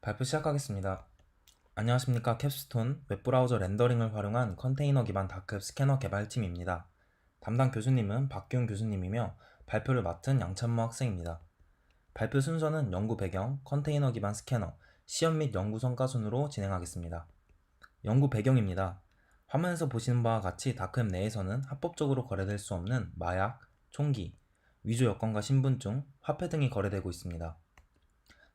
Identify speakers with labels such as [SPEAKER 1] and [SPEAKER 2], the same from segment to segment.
[SPEAKER 1] 발표 시작하겠습니다. 안녕하십니까. 캡스톤 웹브라우저 렌더링을 활용한 컨테이너 기반 다크웹 스캐너 개발팀입니다. 담당 교수님은 박기훈 교수님이며 발표를 맡은 양찬모 학생입니다. 발표 순서는 연구 배경, 컨테이너 기반 스캐너, 시험 및 연구 성과 순으로 진행하겠습니다. 연구 배경입니다. 화면에서 보시는 바와 같이 다크웹 내에서는 합법적으로 거래될 수 없는 마약, 총기, 위조 여권과 신분증, 화폐 등이 거래되고 있습니다.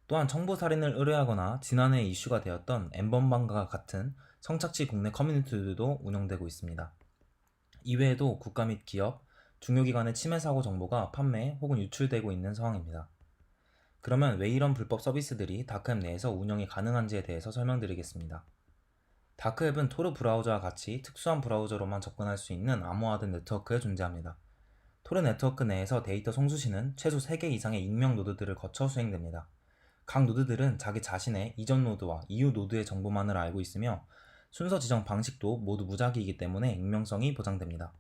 [SPEAKER 1] 또한 청부살인을 의뢰하거나 지난해 이슈가 되었던 엠번방과 같은 성착취 국내 커뮤니티들도 운영되고 있습니다. 이외에도 국가 및 기업, 중요기관의 침해 사고 정보가 판매 혹은 유출되고 있는 상황입니다. 그러면 왜 이런 불법 서비스들이 다크웹 내에서 운영이 가능한지에 대해서 설명드리겠습니다. 다크웹은 토르 브라우저와 같이 특수한 브라우저로만 접근할 수 있는 암호화된 네트워크에 존재합니다. 토르 네트워크 내에서 데이터 송수신은 최소 3개 이상의 익명 노드들을 거쳐 수행됩니다. 각 노드들은 자기 자신의 이전 노드와 이후 노드의 정보만을 알고 있으며 순서 지정 방식도 모두 무작위이기 때문에 익명성이 보장됩니다.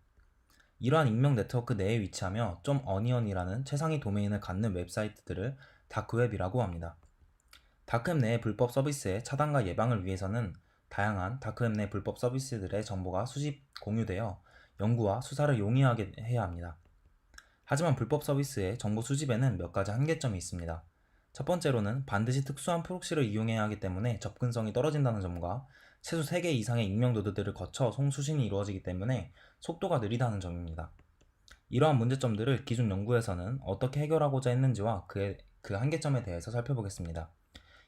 [SPEAKER 1] 이러한 익명 네트워크 내에 위치하며 .onion이라는 최상위 도메인을 갖는 웹사이트들을 다크웹이라고 합니다. 다크웹 내의 불법 서비스의 차단과 예방을 위해서는 다양한 다크웹 내 불법 서비스들의 정보가 수집, 공유되어 연구와 수사를 용이하게 해야 합니다. 하지만 불법 서비스의 정보 수집에는 몇 가지 한계점이 있습니다. 첫 번째로는 반드시 특수한 프록시를 이용해야 하기 때문에 접근성이 떨어진다는 점과 최소 3개 이상의 익명 노드들을 거쳐 송수신이 이루어지기 때문에 속도가 느리다는 점입니다. 이러한 문제점들을 기존 연구에서는 어떻게 해결하고자 했는지와 그 한계점에 대해서 살펴보겠습니다.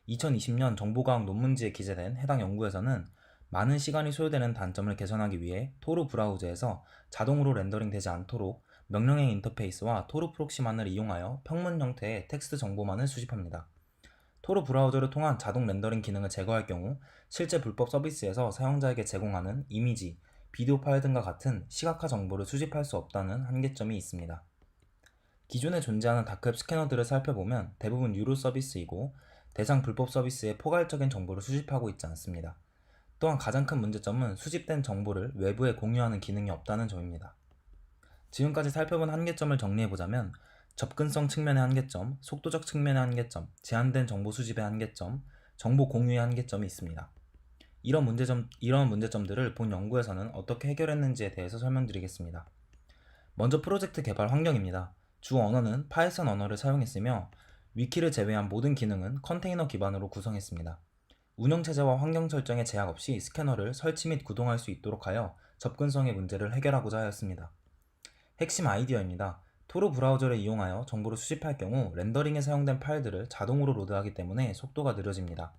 [SPEAKER 1] 2020년 정보과학 논문지에 기재된 해당 연구에서는 많은 시간이 소요되는 단점을 개선하기 위해 토르 브라우저에서 자동으로 렌더링 되지 않도록 명령행 인터페이스와 토르 프록시만을 이용하여 평문 형태의 텍스트 정보만을 수집합니다. 토르 브라우저를 통한 자동 렌더링 기능을 제거할 경우 실제 불법 서비스에서 사용자에게 제공하는 이미지, 비디오 파일 등과 같은 시각화 정보를 수집할 수 없다는 한계점이 있습니다. 기존에 존재하는 다크웹 스캐너들을 살펴보면 대부분 유료 서비스이고 대상 불법 서비스에 포괄적인 정보를 수집하고 있지 않습니다. 또한 가장 큰 문제점은 수집된 정보를 외부에 공유하는 기능이 없다는 점입니다. 지금까지 살펴본 한계점을 정리해보자면 접근성 측면의 한계점, 속도적 측면의 한계점, 제한된 정보 수집의 한계점, 정보 공유의 한계점이 있습니다. 이런 문제점들을 본 연구에서는 어떻게 해결했는지에 대해서 설명드리겠습니다. 먼저 프로젝트 개발 환경입니다. 주 언어는 파이썬 언어를 사용했으며 위키를 제외한 모든 기능은 컨테이너 기반으로 구성했습니다. 운영체제와 환경 설정에 제약 없이 스캐너를 설치 및 구동할 수 있도록 하여 접근성의 문제를 해결하고자 하였습니다. 핵심 아이디어입니다. 토르 브라우저를 이용하여 정보를 수집할 경우 렌더링에 사용된 파일들을 자동으로 로드하기 때문에 속도가 느려집니다.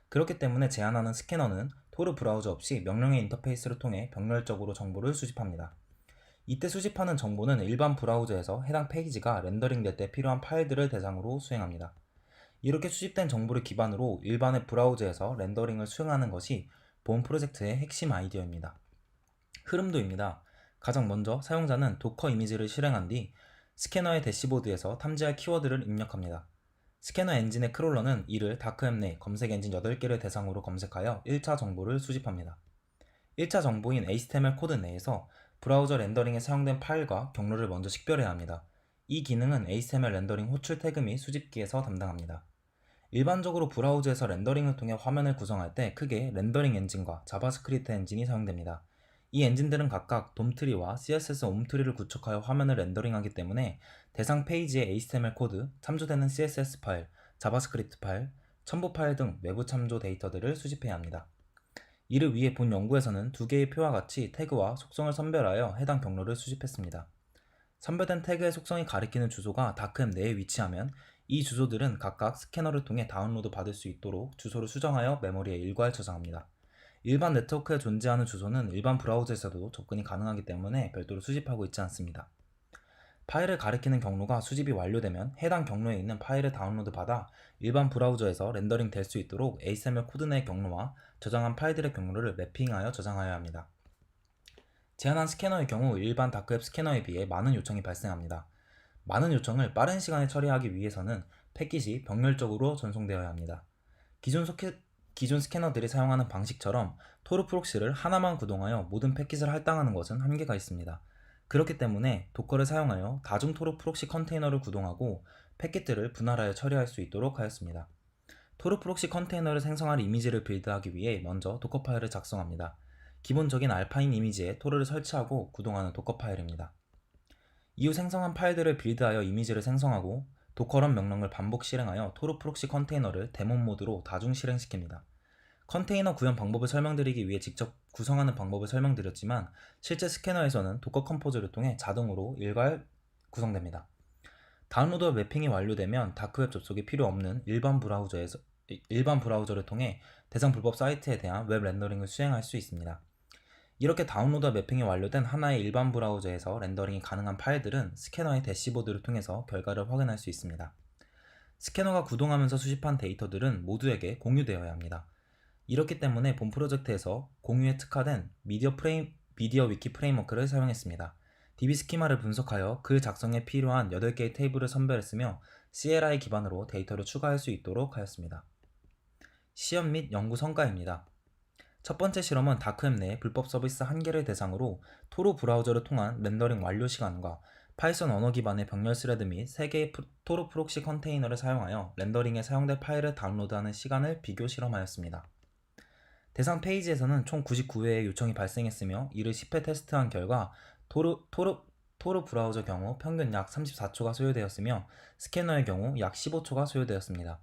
[SPEAKER 1] 그렇기 때문에 제안하는 스캐너는 토르 브라우저 없이 명령의 인터페이스를 통해 병렬적으로 정보를 수집합니다. 이때 수집하는 정보는 일반 브라우저에서 해당 페이지가 렌더링 될 때 필요한 파일들을 대상으로 수행합니다. 이렇게 수집된 정보를 기반으로 일반의 브라우저에서 렌더링을 수행하는 것이 본 프로젝트의 핵심 아이디어입니다. 흐름도입니다. 가장 먼저 사용자는 도커 이미지를 실행한 뒤 스캐너의 대시보드에서 탐지할 키워드를 입력합니다. 스캐너 엔진의 크롤러는 이를 다크웹 내 검색 엔진 8개를 대상으로 검색하여 1차 정보를 수집합니다. 1차 정보인 HTML 코드 내에서 브라우저 렌더링에 사용된 파일과 경로를 먼저 식별해야 합니다. 이 기능은 HTML 렌더링 호출 태그 및 수집기에서 담당합니다. 일반적으로 브라우저에서 렌더링을 통해 화면을 구성할 때 크게 렌더링 엔진과 자바스크립트 엔진이 사용됩니다. 이 엔진들은 각각 돔트리와 CSS 옴트리를 구축하여 화면을 렌더링하기 때문에 대상 페이지의 HTML 코드, 참조되는 CSS 파일, 자바스크립트 파일, 첨부 파일 등 외부 참조 데이터들을 수집해야 합니다. 이를 위해 본 연구에서는 두 개의 표와 같이 태그와 속성을 선별하여 해당 경로를 수집했습니다. 선별된 태그의 속성이 가리키는 주소가 다크웹 내에 위치하면 이 주소들은 각각 스캐너를 통해 다운로드 받을 수 있도록 주소를 수정하여 메모리에 일괄 저장합니다. 일반 네트워크에 존재하는 주소는 일반 브라우저에서도 접근이 가능하기 때문에 별도로 수집하고 있지 않습니다. 파일을 가리키는 경로가 수집이 완료되면 해당 경로에 있는 파일을 다운로드 받아 일반 브라우저에서 렌더링 될 수 있도록 HTML 코드 내 경로와 저장한 파일들의 경로를 매핑하여 저장하여야 합니다. 제한한 스캐너의 경우 일반 다크웹 스캐너에 비해 많은 요청이 발생합니다. 많은 요청을 빠른 시간에 처리하기 위해서는 패킷이 병렬적으로 전송되어야 합니다. 기존 스캐너들이 사용하는 방식처럼 토르 프록시를 하나만 구동하여 모든 패킷을 할당하는 것은 한계가 있습니다. 그렇기 때문에 도커를 사용하여 다중 토르 프록시 컨테이너를 구동하고 패킷들을 분할하여 처리할 수 있도록 하였습니다. 토르 프록시 컨테이너를 생성할 이미지를 빌드하기 위해 먼저 도커 파일을 작성합니다. 기본적인 알파인 이미지에 토르를 설치하고 구동하는 도커 파일입니다. 이후 생성한 파일들을 빌드하여 이미지를 생성하고 도커런 명령을 반복 실행하여 토르 프록시 컨테이너를 데몬 모드로 다중 실행시킵니다. 컨테이너 구현 방법을 설명드리기 위해 직접 구성하는 방법을 설명드렸지만 실제 스캐너에서는 도커 컴포즈를 통해 자동으로 일괄 구성됩니다. 다운로드와 매핑이 완료되면 다크웹 접속이 필요 없는 일반 브라우저를 통해 대상 불법 사이트에 대한 웹 렌더링을 수행할 수 있습니다. 이렇게 다운로드와 매핑이 완료된 하나의 일반 브라우저에서 렌더링이 가능한 파일들은 스캐너의 대시보드를 통해서 결과를 확인할 수 있습니다. 스캐너가 구동하면서 수집한 데이터들은 모두에게 공유되어야 합니다. 이렇기 때문에 본 프로젝트에서 공유에 특화된 미디어 위키 프레임워크를 사용했습니다. DB 스키마를 분석하여 글 작성에 필요한 8개의 테이블을 선별했으며 CLI 기반으로 데이터를 추가할 수 있도록 하였습니다. 시험 및 연구 성과입니다. 첫 번째 실험은 다크웹 내 불법 서비스 1개를 대상으로 토르 브라우저를 통한 렌더링 완료 시간과 파이썬 언어 기반의 병렬 스레드 및 3개의 토르 프록시 컨테이너를 사용하여 렌더링에 사용될 파일을 다운로드하는 시간을 비교 실험하였습니다. 대상 페이지에서는 총 99회의 요청이 발생했으며 이를 10회 테스트한 결과 토르 브라우저 경우 평균 약 34초가 소요되었으며 스캐너의 경우 약 15초가 소요되었습니다.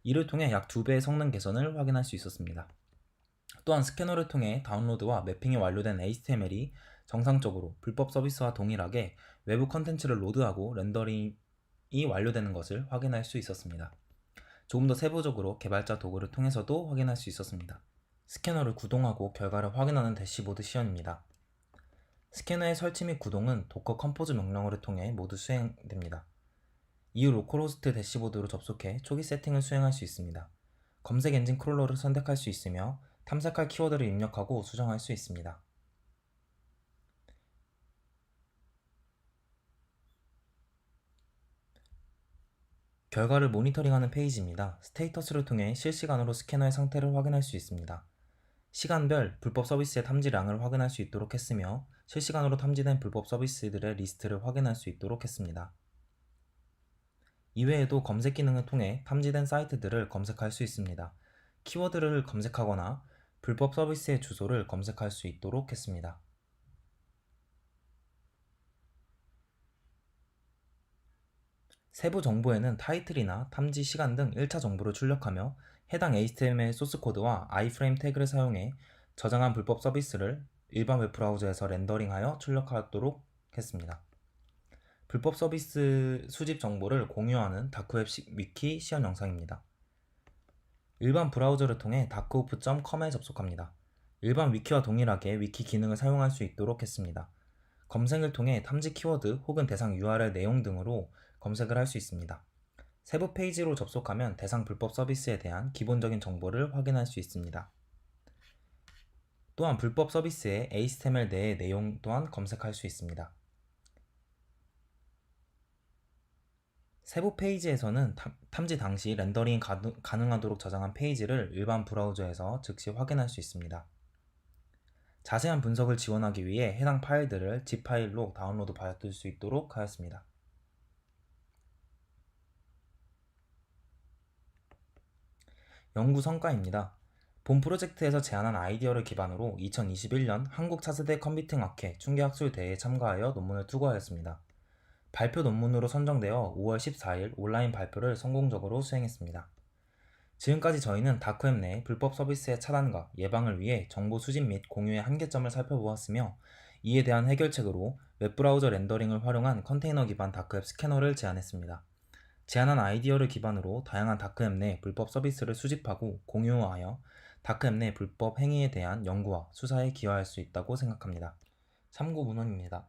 [SPEAKER 1] 이를 통해 약 2배의 성능 개선을 확인할 수 있었습니다. 또한 스캐너를 통해 다운로드와 매핑이 완료된 HTML이 정상적으로 불법 서비스와 동일하게 외부 컨텐츠를 로드하고 렌더링이 완료되는 것을 확인할 수 있었습니다. 조금 더 세부적으로 개발자 도구를 통해서도 확인할 수 있었습니다. 스캐너를 구동하고 결과를 확인하는 대시보드 시연입니다. 스캐너의 설치 및 구동은 도커 컴포즈 명령어를 통해 모두 수행됩니다. 이후 로컬호스트 대시보드로 접속해 초기 세팅을 수행할 수 있습니다. 검색 엔진 크롤러를 선택할 수 있으며 탐색할 키워드를 입력하고 수정할 수 있습니다. 결과를 모니터링하는 페이지입니다. 스테이터스를 통해 실시간으로 스캐너의 상태를 확인할 수 있습니다. 시간별 불법 서비스의 탐지량을 확인할 수 있도록 했으며 실시간으로 탐지된 불법 서비스들의 리스트를 확인할 수 있도록 했습니다. 이외에도 검색 기능을 통해 탐지된 사이트들을 검색할 수 있습니다. 키워드를 검색하거나 불법 서비스의 주소를 검색할 수 있도록 했습니다. 세부 정보에는 타이틀이나 탐지 시간 등 1차 정보를 출력하며 해당 HTML 소스 코드와 iframe 태그를 사용해 저장한 불법 서비스를 일반 웹 브라우저에서 렌더링하여 출력하도록 했습니다. 불법 서비스 수집 정보를 공유하는 다크웹 위키 시연 영상입니다. 일반 브라우저를 통해 darkof.com에 접속합니다. 일반 위키와 동일하게 위키 기능을 사용할 수 있도록 했습니다. 검색을 통해 탐지 키워드 혹은 대상 URL 내용 등으로 검색을 할 수 있습니다. 세부 페이지로 접속하면 대상 불법 서비스에 대한 기본적인 정보를 확인할 수 있습니다. 또한 불법 서비스의 HTML 내의 내용 또한 검색할 수 있습니다. 세부 페이지에서는 탐지 당시 렌더링이 가능하도록 저장한 페이지를 일반 브라우저에서 즉시 확인할 수 있습니다. 자세한 분석을 지원하기 위해 해당 파일들을 zip 파일로 다운로드 받을 수 있도록 하였습니다. 연구 성과입니다. 본 프로젝트에서 제안한 아이디어를 기반으로 2021년 한국 차세대 컴퓨팅 학회 충계학술대회에 참가하여 논문을 투고하였습니다. 발표 논문으로 선정되어 5월 14일 온라인 발표를 성공적으로 수행했습니다. 지금까지 저희는 다크웹 내 불법 서비스의 차단과 예방을 위해 정보 수집 및 공유의 한계점을 살펴보았으며 이에 대한 해결책으로 웹브라우저 렌더링을 활용한 컨테이너 기반 다크웹 스캐너를 제안했습니다. 제안한 아이디어를 기반으로 다양한 다크웹 내 불법 서비스를 수집하고 공유하여 다크웹 내 불법 행위에 대한 연구와 수사에 기여할 수 있다고 생각합니다. 참고 문헌입니다.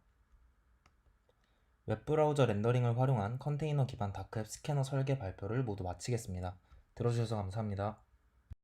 [SPEAKER 1] 웹브라우저 렌더링을 활용한 컨테이너 기반 다크웹 스캐너 설계 발표를 모두 마치겠습니다. 들어주셔서 감사합니다.